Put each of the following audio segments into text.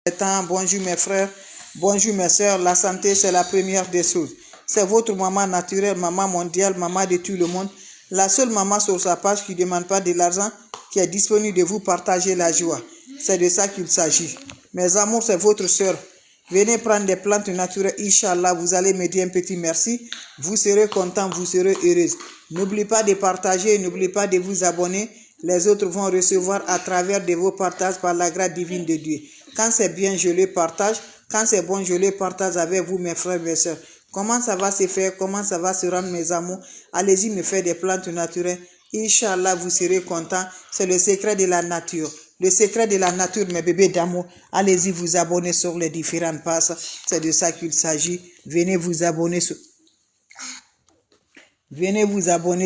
Bonjour mes frères, bonjour mes soeurs. La santé, c'est la première des choses. C'est votre maman naturelle, maman mondiale, maman de tout le monde. La seule maman sur sa page qui ne demande pas de l'argent, qui est disponible de vous partager la joie. C'est de ça qu'il s'agit. Mes amours, c'est votre soeur. Venez prendre des plantes naturelles. Inch'Allah, vous allez me dire un petit merci. Vous serez content, vous serez heureuse. N'oubliez pas de partager, n'oubliez pas de vous abonner. Les autres vont recevoir à travers de vos partages par la grâce divine de Dieu. Quand c'est bien, je le partage. Quand c'est bon, je le partage avec vous, mes frères et mes sœurs. Comment ça va se faire? Comment ça va se rendre, mes amours? Allez-y me faire des plantes naturelles. Inch'Allah, vous serez contents. C'est le secret de la nature. Le secret de la nature, mes bébés d'amour. Allez-y vous abonner sur les différentes pages. C'est de ça qu'il s'agit. Venez vous abonner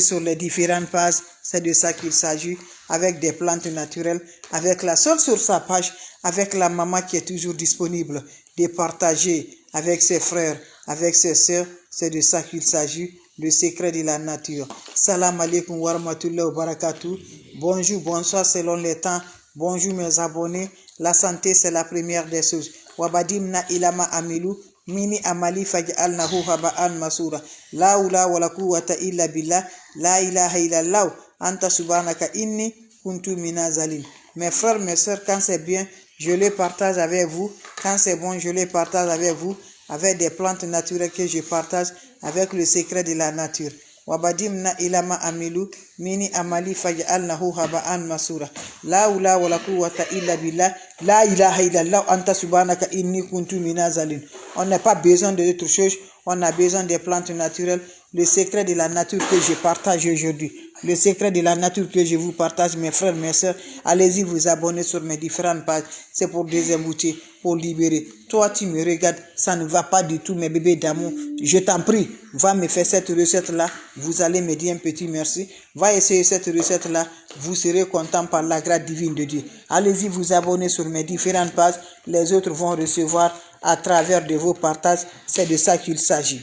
sur les différentes pages. C'est de ça qu'il s'agit. Avec des plantes naturelles. Avec la seule sur sa page. Avec la maman qui est toujours disponible. De partager avec ses frères. Avec ses sœurs. C'est de ça qu'il s'agit. Le secret de la nature. Salam alaikum wa rahmatullahi wa barakatuh. Bonjour, bonsoir selon les temps. Bonjour mes abonnés. La santé, c'est la première des choses. Wabadimna ilama amilu. Mini amali faj'alnahu haba'an masura. La ula wa la quwwata illa billah. La ilaha illallah. Anta subhanaka inni kuntu minazalin. Mes frères, mes soeurs, quand c'est bien, je les partage avec vous. Quand c'est bon, je les partage avec vous. Avec des plantes naturelles que je partage avec le secret de la nature. Wabadimna ilama amilu mini amali faj'alnahu haba'an masura. La ula wa la quwwata illa billah. La ilaha illallah anta subhanaka inni kuntu minazalin. On n'a pas besoin d'autre chose, on a besoin des plantes naturelles. Le secret de la nature que je partage aujourd'hui. Le secret de la nature que je vous partage, mes frères, mes soeurs. Allez-y vous abonner sur mes différentes pages. C'est pour désemboutir, pour libérer. Toi, tu me regardes, ça ne va pas du tout, mes bébés d'amour. Je t'en prie, va me faire cette recette-là. Vous allez me dire un petit merci. Va essayer cette recette-là. Vous serez content par la grâce divine de Dieu. Allez-y vous abonner sur mes différentes pages. Les autres vont recevoir à travers de vos partages. C'est de ça qu'il s'agit.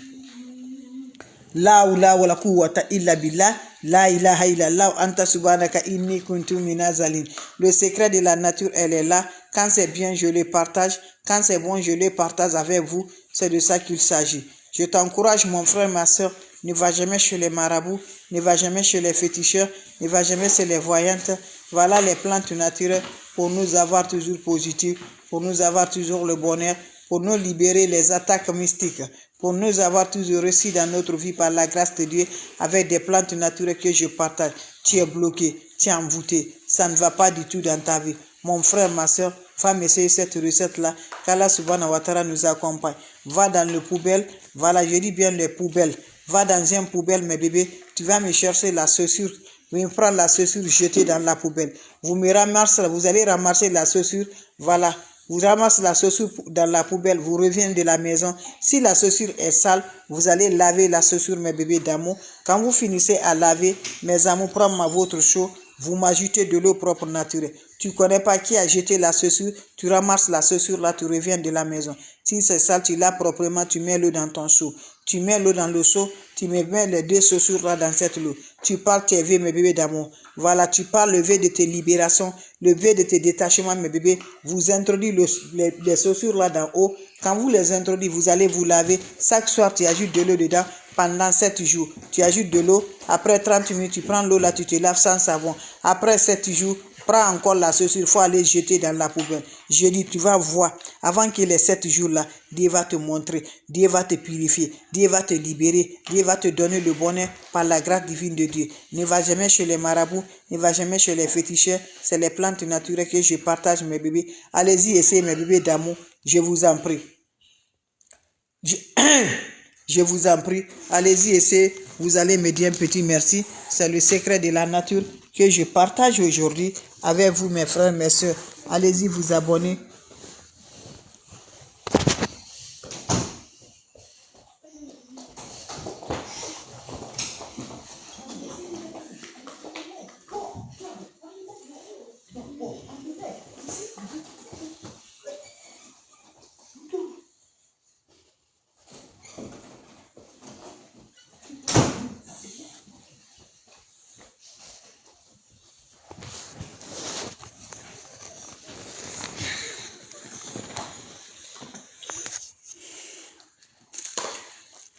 La ula wa la quwwata illa billah. La ilaha illallah anta subhanaka inni kuntu minazalin. Le secret de la nature, elle est là. Quand c'est bien, je le partage. Quand c'est bon, je le partage avec vous. C'est de ça qu'il s'agit. Je t'encourage, mon frère, ma soeur. Ne va jamais chez les marabouts. Ne va jamais chez les féticheurs. Ne va jamais chez les voyantes. Voilà les plantes naturelles pour nous avoir toujours positifs. Pour nous avoir toujours le bonheur. Pour nous libérer les attaques mystiques. Pour nous avoir toujours réussi dans notre vie par la grâce de Dieu avec des plantes naturelles que je partage. Tu es bloqué, tu es envoûté, ça ne va pas du tout dans ta vie. Mon frère, ma soeur, va m'essayer cette recette-là, qu'Allah subhanahu wa ta'ala nous accompagne. Va dans le poubelle, voilà, je dis bien les poubelles. Va dans un poubelle, mes bébés, tu vas me chercher la chaussure. Vous me prendre la chaussure jetée dans la poubelle. Vous allez ramasser la chaussure, voilà. Vous ramassez la chaussure dans la poubelle, vous revenez de la maison. Si la chaussure est sale, vous allez laver la chaussure, mes bébés d'amour. Quand vous finissez à laver, mes amours, prenez votre chaud, vous m'ajoutez de l'eau propre naturelle. Tu ne connais pas qui a jeté la chaussure, tu ramasses la chaussure là, tu reviens de la maison. Si c'est sale, tu laves proprement, tu mets l'eau dans ton seau. Tu mets l'eau dans le seau, tu mets les deux chaussures là dans cette eau. Tu parles tes vœux, mes bébés d'amour. Voilà, tu parles le vœu de tes libérations, le vœu de tes détachements, mes bébés. Vous introduisez les chaussures là d'en haut. Quand vous les introduisez, vous allez vous laver. Chaque soir, tu ajoutes de l'eau dedans pendant 7 jours. Tu ajoutes de l'eau. Après 30 minutes, tu prends l'eau là, tu te laves sans savon. Après 7 jours, prends encore la chaussure, il faut aller jeter dans la poubelle. Je dis, tu vas voir, avant que les 7 jours-là, Dieu va te montrer, Dieu va te purifier, Dieu va te libérer, Dieu va te donner le bonheur par la grâce divine de Dieu. Ne va jamais chez les marabouts, ne va jamais chez les féticheurs, c'est les plantes naturelles que je partage, mes bébés. Allez-y, essayez, mes bébés d'amour, je vous en prie. Je vous en prie, allez-y, essayez, vous allez me dire un petit merci. C'est le secret de la nature que je partage aujourd'hui avec vous, mes frères, mes soeurs. Allez-y vous abonner.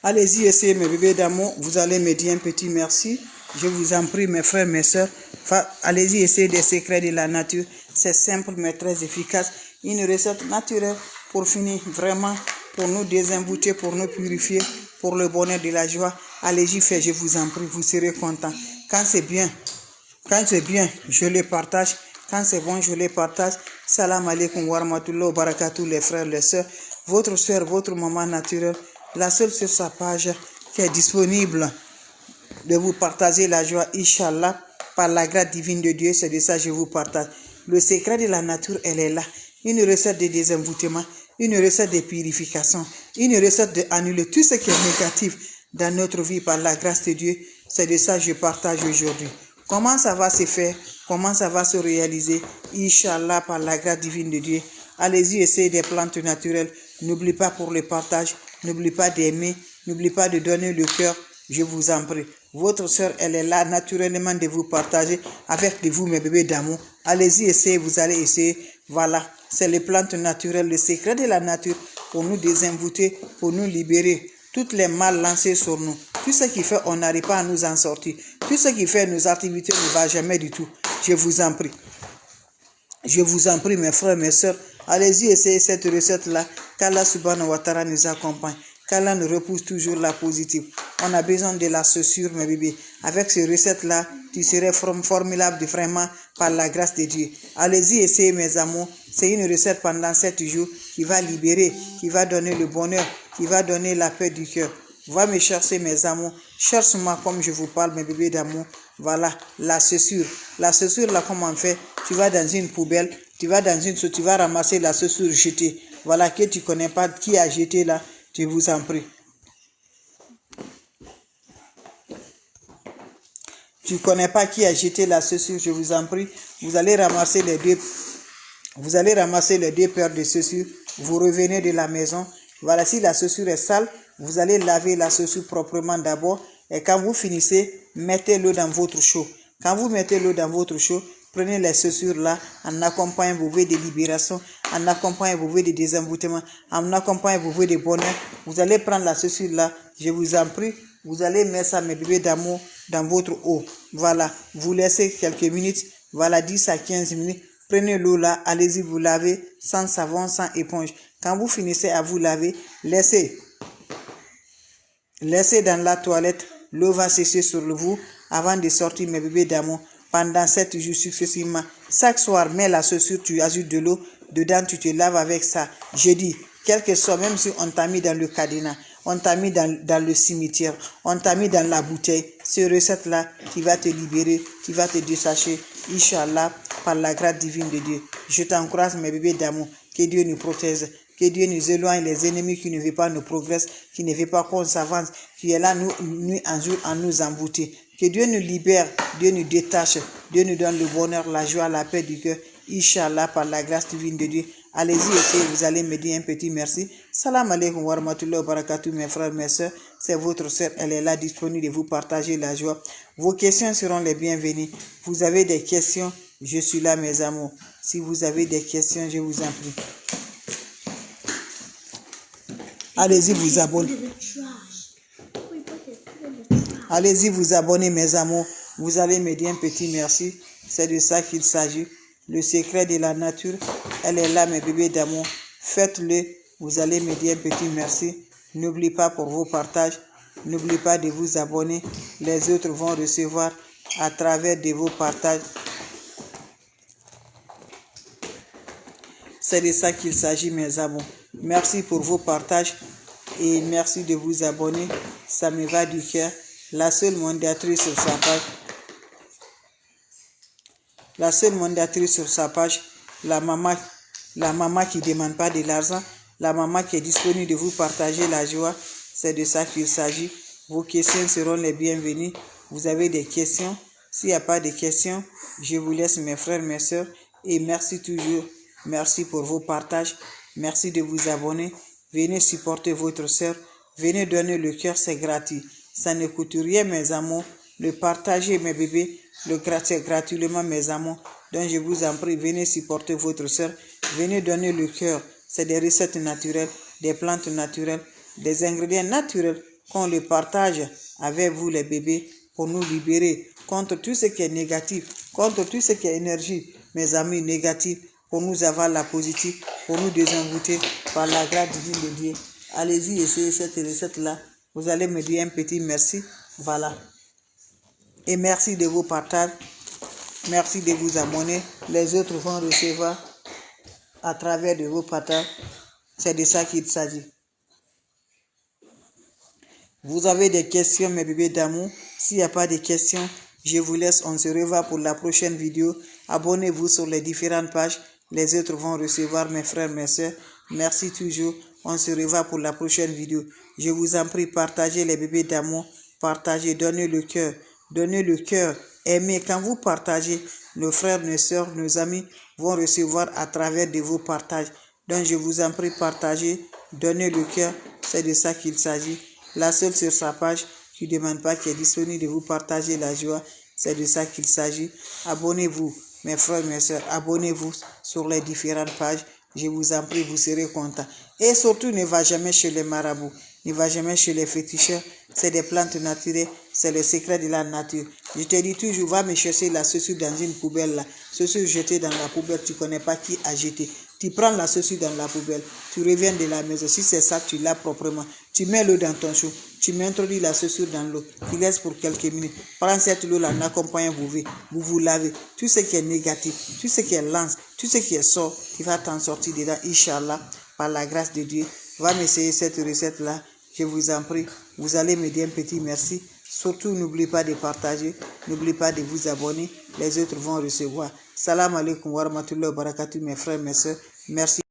Allez-y, essayez mes bébés d'amour. Vous allez me dire un petit merci. Je vous en prie, mes frères, mes sœurs. Allez-y, essayez des secrets de la nature. C'est simple, mais très efficace. Une recette naturelle pour finir, vraiment, pour nous désinvouter, pour nous purifier, pour le bonheur de la joie. Allez-y, faites, je vous en prie, vous serez contents. Quand c'est bien, je le partage. Quand c'est bon, je le partage. Salam alaikum wa rahmatullahi wa barakatuh, les frères, les sœurs. Votre sœur, votre maman naturelle, la seule sur sa page qui est disponible de vous partager la joie, Inch'Allah, par la grâce divine de Dieu. C'est de ça que je vous partage. Le secret de la nature, elle est là. Une recette de désenvoûtement, une recette de purification, une recette d'annuler tout ce qui est négatif dans notre vie par la grâce de Dieu. C'est de ça que je partage aujourd'hui. Comment ça va se faire? Comment ça va se réaliser? Inch'Allah, par la grâce divine de Dieu. Allez-y, essayez des plantes naturelles. N'oubliez pas pour le partage. N'oubliez pas d'aimer. N'oubliez pas de donner le cœur. Je vous en prie. Votre soeur, elle est là naturellement de vous partager avec vous, mes bébés d'amour. Allez-y, essayez. Vous allez essayer. Voilà. C'est les plantes naturelles, le secret de la nature pour nous désenvoûter, pour nous libérer. Toutes les mal lancées sur nous. Tout ce qui fait on n'arrive pas à nous en sortir. Tout ce qui fait nos activités ne va jamais du tout. Je vous en prie. Je vous en prie, mes frères, mes sœurs. Allez-y, essayez cette recette-là. Qu'Allah subhanahu wa ta'ala nous accompagne. Qu'Allah nous repousse toujours la positive. On a besoin de la chaussure, mes bébés. Avec ces recettes-là, tu serais formidable vraiment par la grâce de Dieu. Allez-y, essayez, mes amours. C'est une recette pendant 7 jours qui va libérer, qui va donner le bonheur, qui va donner la paix du cœur. Va me chercher, mes amours. Cherche-moi comme je vous parle, mes bébés d'amour. Voilà, la chaussure. La chaussure, là, comment on fait? Tu vas dans une poubelle, tu vas ramasser la chaussure jetée. Voilà, que tu ne connais pas qui a jeté là, je vous en prie. Tu ne connais pas qui a jeté la chaussure, je vous en prie. Vous allez ramasser les deux paires de chaussures. Vous revenez de la maison. Voilà, si la chaussure est sale, vous allez laver la chaussure proprement d'abord. Et quand vous finissez, mettez l'eau dans votre chaud. Quand vous mettez l'eau dans votre chaud, prenez les chaussures là, en accompagnant vos vœux de libération, en accompagnant vos vœux de désenvoûtement, en accompagnant vos vœux de bonheur. Vous allez prendre la chaussure là, je vous en prie. Vous allez mettre ça, mes bébés d'amour, dans votre eau. Voilà, vous laissez quelques minutes, voilà 10 à 15 minutes. Prenez l'eau là, allez-y vous lavez sans savon, sans éponge. Quand vous finissez à vous laver, laissez dans la toilette. L'eau va sécher sur vous avant de sortir, mes bébés d'amour. Pendant 7 jours successivement. Chaque soir, mets la chaussure, tu ajoutes de l'eau. Dedans, tu te laves avec ça. Je dis, quel que soit, même si on t'a mis dans le cadenas, on t'a mis dans le cimetière, on t'a mis dans la bouteille, cette recette-là qui va te libérer, qui va te détacher, Inch'Allah, par la grâce divine de Dieu. Je t'encourage, mes bébés d'amour, que Dieu nous protège, que Dieu nous éloigne les ennemis qui ne veulent pas nous progresser, qui ne veulent pas qu'on s'avance, qui est là nuit en jour à nous embouter. Que Dieu nous libère, Dieu nous détache, Dieu nous donne le bonheur, la joie, la paix du cœur, Inch'Allah, par la grâce divine de Dieu. Allez-y, essayez, vous allez me dire un petit merci. Salam alaikum wa rahmatullahi wa barakatuh, mes frères, mes sœurs. C'est votre sœur, elle est là, disponible de vous partager la joie. Vos questions seront les bienvenues. Vous avez des questions, je suis là, mes amours. Si vous avez des questions, je vous en prie. Allez-y, vous abonnez. Allez-y, vous abonnez, mes amours. Vous allez me dire un petit merci. C'est de ça qu'il s'agit. Le secret de la nature, elle est là, mes bébés d'amour. Faites-le. Vous allez me dire un petit merci. N'oubliez pas pour vos partages. N'oubliez pas de vous abonner. Les autres vont recevoir à travers de vos partages. C'est de ça qu'il s'agit, mes amours. Merci pour vos partages et merci de vous abonner. Ça me va du cœur. La seule mondatrice sur sa page. La seule mondatrice sur sa page, la maman qui ne demande pas de l'argent, la maman qui est disponible de vous partager la joie, c'est de ça qu'il s'agit. Vos questions seront les bienvenues. Vous avez des questions? S'il n'y a pas de questions, je vous laisse, mes frères, mes sœurs, et merci toujours. Merci pour vos partages. Merci de vous abonner. Venez supporter votre sœur. Venez donner le cœur, c'est gratuit. Ça ne coûte rien, mes amours. Le partager, mes bébés, c'est gratuitement, mes amours. Donc, je vous en prie, venez supporter votre sœur. Venez donner le cœur. C'est des recettes naturelles, des plantes naturelles, des ingrédients naturels qu'on le partage avec vous les bébés pour nous libérer contre tout ce qui est négatif, contre tout ce qui est énergie, mes amis, négatifs, pour nous avoir la positive, pour nous désenvoûter par la grâce divine de Dieu. Allez-y, essayez cette recette-là. Vous allez me dire un petit merci. Voilà. Et merci de vos partages. Merci de vous abonner. Les autres vont recevoir à travers de vos partages. C'est de ça qu'il s'agit. Vous avez des questions, mes bébés d'amour? S'il n'y a pas de questions, je vous laisse. On se revoit pour la prochaine vidéo. Abonnez-vous sur les différentes pages. Les autres vont recevoir, mes frères, mes soeurs. Merci toujours. On se revoit pour la prochaine vidéo. Je vous en prie, partagez les bébés d'amour. Partagez, donnez le cœur. Donnez le cœur. Aimez. Quand vous partagez, nos frères, nos soeurs, nos amis vont recevoir à travers de vos partages. Donc, je vous en prie, partagez. Donnez le cœur. C'est de ça qu'il s'agit. La seule sur sa page qui ne demande pas, qui est disponible de vous partager la joie. C'est de ça qu'il s'agit. Abonnez-vous, mes frères, mes soeurs. Abonnez-vous sur les différentes pages. Je vous en prie, vous serez contents. Et surtout, ne va jamais chez les marabouts. Ne va jamais chez les féticheurs. C'est des plantes naturelles. C'est le secret de la nature. Je te dis toujours, va me chercher la chaussure dans une poubelle là. Chaussure jetée dans la poubelle, tu ne connais pas qui a jeté. Tu prends la chaussure dans la poubelle, tu reviens de la maison. Si c'est ça, tu l'as proprement. Tu mets l'eau dans ton chou, tu m'introduis la chaussure dans l'eau, tu laisses pour quelques minutes. Prends cette eau-là en accompagnant vous lavez. Tout ce qui est négatif, tout ce qui est lance, tout ce qui est sort, tu vas t'en sortir dedans, Inch'Allah, par la grâce de Dieu. Va m'essayer cette recette-là, je vous en prie. Vous allez me dire un petit merci. Surtout, n'oubliez pas de partager, n'oubliez pas de vous abonner. Les autres vont recevoir. Salam alaikum wa rahmatullahi wa barakatuh, mes frères, mes soeurs. Merci.